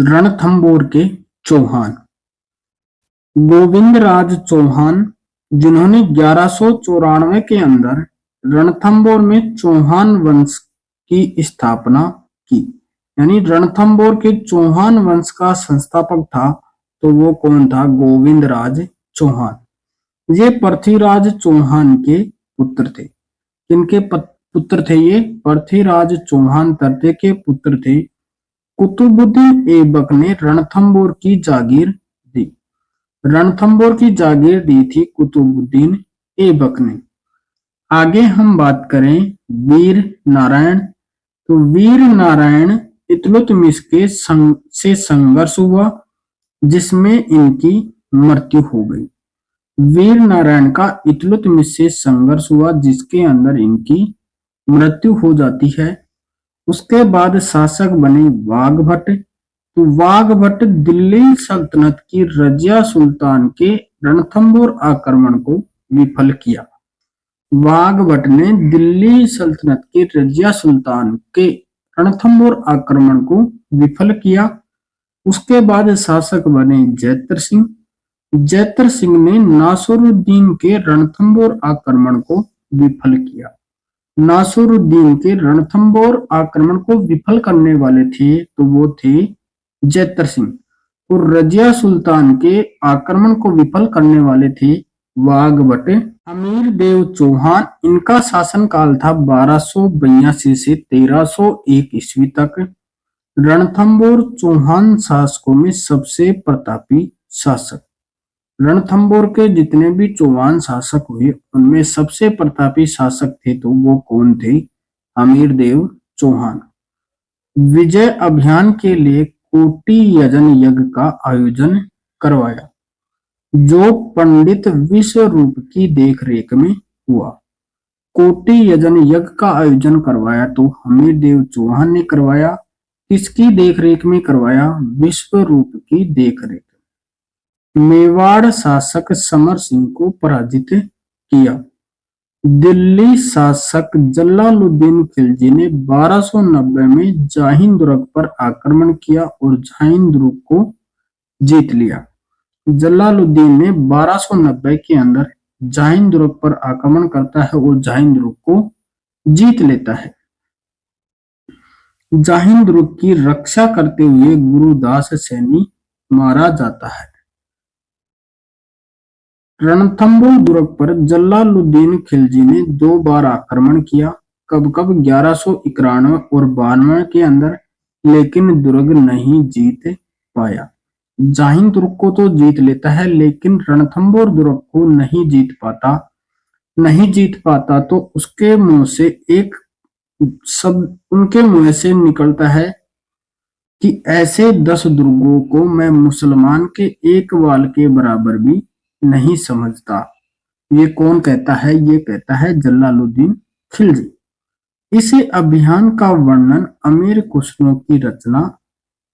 रणथंभौर के चौहान। गोविंदराज चौहान, जिन्होंने 1194 के अंदर रणथंभौर में चौहान वंश की स्थापना की, यानी रणथंभौर के चौहान वंश का संस्थापक था, तो वो कौन था? गोविंदराज चौहान। ये पृथ्वीराज चौहान के पुत्र थे। किनके पुत्र थे ये? पृथ्वीराज चौहान तरते के पुत्र थे। कुतुबुद्दीन ऐबक ने रणथंभौर की जागीर दी। रणथंभौर की जागीर दी थी कुतुबुद्दीन ऐबक ने। आगे हम बात करें वीर नारायण, तो वीर नारायण इल्तुतमिश के से संघर्ष हुआ, जिसमें इनकी मृत्यु हो गई। वीर नारायण का इल्तुतमिश से संघर्ष हुआ, जिसके अंदर इनकी मृत्यु हो जाती है। उसके बाद शासक बने वाघभट्ट। तो वाघभट्ट दिल्ली सल्तनत की रजिया सुल्तान के रणथंभौर आक्रमण को विफल किया। वाघभट्ट ने दिल्ली सल्तनत के रजिया सुल्तान के रणथंभौर आक्रमण को विफल किया। उसके बाद शासक बने जैत्र सिंह। जैत्र सिंह ने नासिरुद्दीन के रणथंभौर आक्रमण को विफल किया। नासिरुद्दीन के रणथंभौर आक्रमण को विफल करने वाले थे, तो वो थे जैत्र सिंह। और रजिया सुल्तान के आक्रमण को विफल करने वाले थे वाघभट्ट। अमीर देव चौहान, इनका शासनकाल था 1282 से 1301 ईस्वी तक। रणथंभौर चौहान शासकों में सबसे प्रतापी शासक। रणथंभौर के जितने भी चौहान शासक हुए, उनमें सबसे प्रतापी शासक थे, तो वो कौन थे? अमीर देव चौहान। विजय अभियान के लिए कोटि यजन यज्ञ का आयोजन करवाया, जो पंडित विश्वरूप की देखरेख में हुआ। कोटि यजन यज्ञ का आयोजन करवाया तो अमीर देव चौहान ने करवाया। किसकी देखरेख में करवाया? विश्वरूप की देखरेख। मेवाड़ शासक समर सिंह को पराजित किया। दिल्ली शासक जलालुद्दीन खिलजी ने 1290 में जाहिन दुर्ग पर आक्रमण किया और जाहिन दुर्ग को जीत लिया। जलालुद्दीन ने 1290 के अंदर जाहिन दुर्ग पर आक्रमण करता है और जाहिन दुर्ग को जीत लेता है। जाहिन दुर्ग की रक्षा करते हुए गुरुदास सैनी मारा जाता है। रणथंभौर दुर्ग पर जलालुद्दीन खिलजी ने 2 बार आक्रमण किया। कब कब? 1191 और 92 के अंदर, लेकिन दुर्ग नहीं जीत पाया। जाहिन दुर्ग को तो जीत लेता है, लेकिन रणथंभौर दुर्ग को नहीं जीत पाता तो उसके मुंह से एक शब्द उनके मुंह से निकलता है कि ऐसे 10 दुर्गों को मैं मुसलमान के एक वाल के बराबर भी नहीं समझता। ये कौन कहता है? ये कहता है जलालुद्दीन खिलजी। इसी अभियान का वर्णन अमीर खुसरो की रचना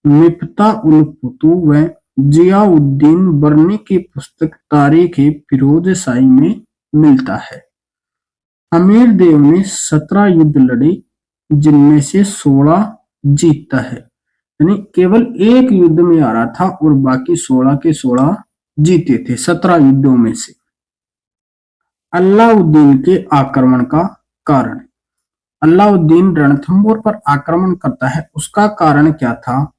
मिफ्ता उल फुतूह व जियाउद्दीन बरनी की पुस्तक तारीख फिरोज शाही में मिलता है। अमीर देव ने 17 युद्ध लड़े, जिनमें से 16 जीतता है, यानी केवल एक युद्ध में आ रहा था और बाकी 16 के 16 जीते थे 17 युद्धों में से। अलाउद्दीन के आक्रमण का कारण। अलाउद्दीन रणथंभौर पर आक्रमण करता है, उसका कारण क्या था?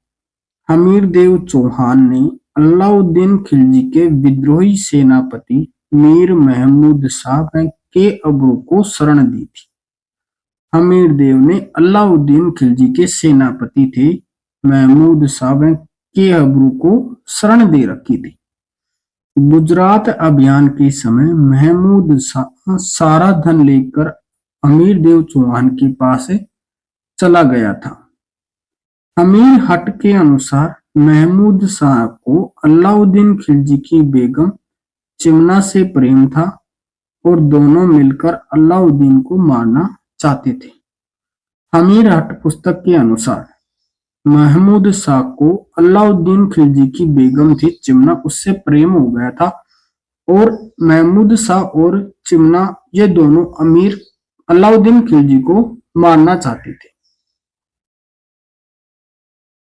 अमीर देव चौहान ने अलाउद्दीन खिलजी के विद्रोही सेनापति मीर महमूद शाह के अबरू को शरण दी थी। अमीर देव ने अलाउद्दीन खिलजी के सेनापति थे महमूद शाह के अबरू को शरण दे रखी थी। गुजरात अभियान के समय महमूद शाह सारा धन लेकर अमीर देव चौहान के पास चला गया था। अमीर हट के अनुसार महमूद शाह को अलाउद्दीन खिलजी की बेगम चिमना से प्रेम था और दोनों मिलकर अलाउद्दीन को मारना चाहते थे। अमीर हट पुस्तक के अनुसार महमूद शाह को अलाउद्दीन खिलजी की बेगम थी चिमना, उससे प्रेम हो गया था और महमूद शाह और चिमना ये दोनों अमीर अलाउद्दीन खिलजी को मारना चाहते थे।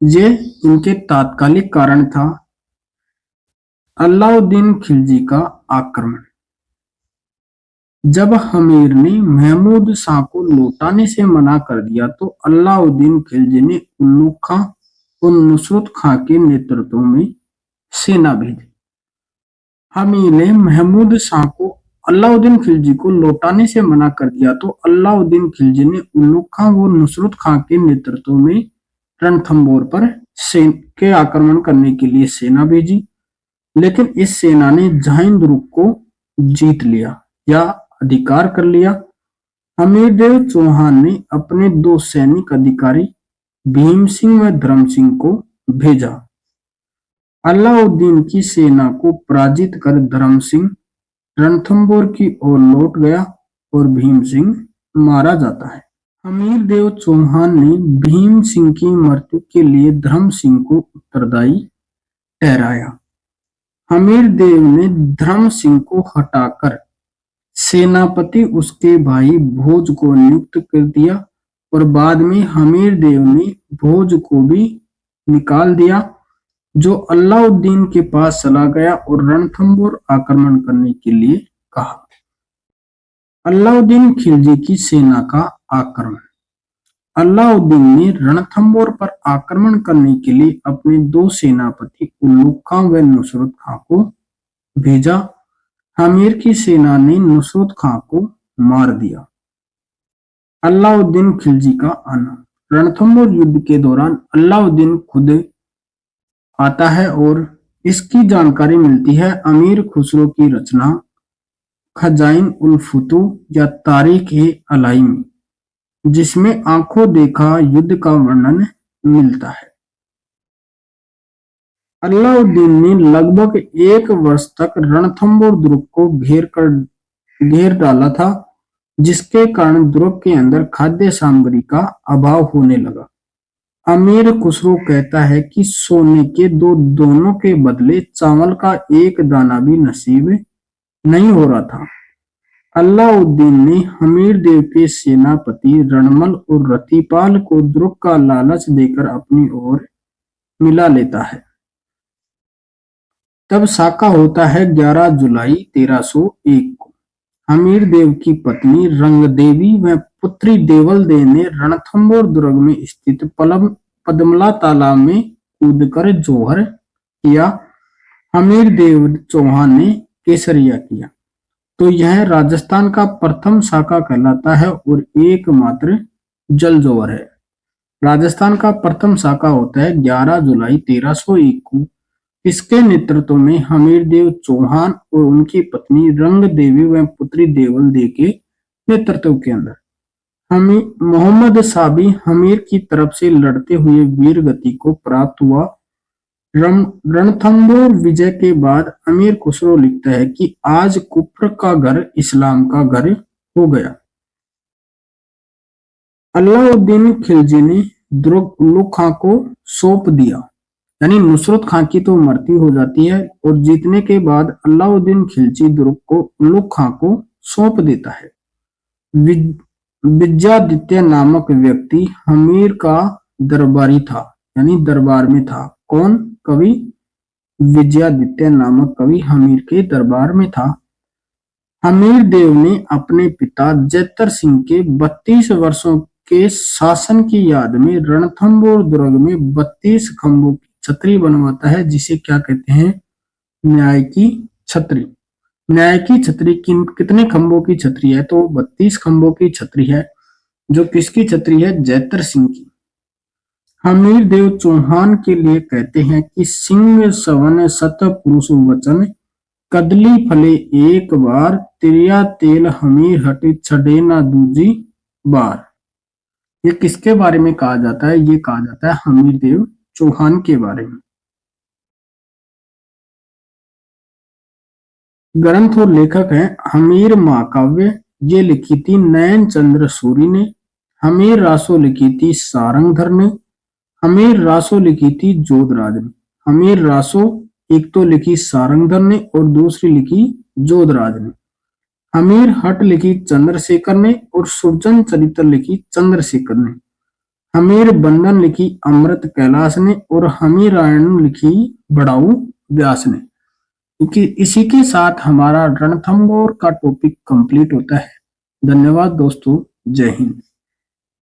ये इनके तात्कालिक कारण था अलाउद्दीन खिलजी का आक्रमण। जब हमीर ने महमूद शाह को लौटाने से मना कर दिया तो अलाउद्दीन खिलजी ने उल्लू खां और नुसरत खां के नेतृत्व में सेना भेजी। हमीर ने महमूद शाह को अलाउद्दीन खिलजी को लौटाने से मना कर दिया तो अलाउद्दीन खिलजी ने उल्लू खां व नुसरत खां के नेतृत्व में रणथंबोर पर के आक्रमण करने के लिए सेना भेजी, लेकिन इस सेना ने जहां दुर्ग को जीत लिया या अधिकार कर लिया। हमीरदेव चौहान ने अपने 2 सैनिक अधिकारी भीम सिंह व धर्म सिंह को भेजा। अलाउद्दीन की सेना को पराजित कर धर्म सिंह रणथंबोर की ओर लौट गया और भीम सिंह मारा जाता है। हमीरदेव चौहान ने भीम सिंह की मृत्यु के लिए धर्म सिंह को उत्तरदायी ठहराया। हमीरदेव ने धर्म सिंह को हटाकर सेनापति उसके भाई भोज को नियुक्त कर दिया और बाद में हमीरदेव ने भोज को भी निकाल दिया, जो अलाउद्दीन के पास चला गया और रणथंबोर आक्रमण करने के लिए कहा। अलाउद्दीन खिलजी की सेना का आक्रमण। अलाउद्दीन ने रणथंबोर पर आक्रमण करने के लिए अपने 2 सेनापति उल्लू खां व नुसरत खां को भेजा। हमीर की सेना ने नुसरत खां को मार दिया। अलाउद्दीन खिलजी का आना। रणथंबोर युद्ध के दौरान अलाउद्दीन खुद आता है और इसकी जानकारी मिलती है अमीर खुसरो की रचना खजाइन उल फुतूह या तारीख-ए-अलाई में, जिसमें आंखों देखा युद्ध का वर्णन मिलता है। अलाउद्दीन ने लगभग 1 वर्ष तक रणथंबोर दुर्ग को घेर डाला था, जिसके कारण दुर्ग के अंदर खाद्य सामग्री का अभाव होने लगा। अमीर खुसरो कहता है कि सोने के दोनों के बदले चावल का 1 दाना भी नसीब नहीं हो रहा था। अलाउद्दीन ने हमीरदेव के सेनापति रणमल और रतिपाल को दुर्ग का लालच देकर अपनी ओर मिला लेता है। तब साका होता है 11 जुलाई 1301 को। हमीरदेव की पत्नी रंगदेवी व पुत्री देवलदेव ने रणथंबोर दुर्ग में स्थित पद्मला तालाब में कूदकर जौहर किया। हमीरदेव चौहान ने केसरिया किया। तो यह राजस्थान का प्रथम साका कहलाता है और एकमात्र जल जौहर है। राजस्थान का प्रथम साका होता है 11 जुलाई 1301 को। इसके नेतृत्व में हमीरदेव चौहान और उनकी पत्नी रंगदेवी व पुत्री देवलदेव के नेतृत्व के अंदर मोहम्मद साबी हमीर की तरफ से लड़ते हुए वीर गति को प्राप्त हुआ। रणथंबोर विजय के बाद अमीर खुसरो लिखता है कि आज कुफ्र का घर इस्लाम का घर हो गया। अलाउद्दीन खिलजी ने दुर्ग उल्लू खां को सौंप दिया, यानी नुसरत खां की तो मृत्यु हो जाती है और जीतने के बाद अलाउद्दीन खिलजी दुर्ग को उल्लू खां को सौंप देता है। विजयादित्य नामक व्यक्ति हमीर का दरबारी था, यानी दरबार में था। कौन? कवि विजयादित्य नामक कवि हमीर के दरबार में था। हमीरदेव ने अपने पिता जैतर सिंह के 32 वर्षों के शासन की याद में रणथंबोर दुर्ग में 32 खंभों की छतरी बनवाता है, जिसे क्या कहते हैं? न्याय की छतरी। न्याय की छतरी कितने खंभों की छतरी है? तो 32 खंभों की छतरी है, जो किसकी छतरी है? जैतर सिंह की। हमीरदेव चौहान के लिए कहते हैं कि सिंह सवन सत पुरुष वचन कदली फले एक बार तिरिया तेल हमीर हट छड़े ना दूजी बार। ये किसके बारे में कहा जाता है? ये कहा जाता है हमीरदेव चौहान के बारे में। ग्रंथ और लेखक हैं हमीर महाकाव्य, ये लिखी थी नयन चंद्र सूरी ने। हमीर रासो लिखी थी सारंगधर ने। हमीर रासो लिखी थी जोधराज ने। हमीर रासो एक तो लिखी सारंगधर ने और दूसरी लिखी जोधराज ने। हमीर हट लिखी चंद्रशेखर ने और सुरजन चरित्र लिखी चंद्रशेखर ने। हमीर बंधन लिखी अमृत कैलाश ने और हमीर रायण लिखी बड़ाऊ व्यास ने। क्योंकि इसी के साथ हमारा रणथंभौर का टॉपिक कंप्लीट होता है। धन्यवाद दोस्तों, जय हिंद।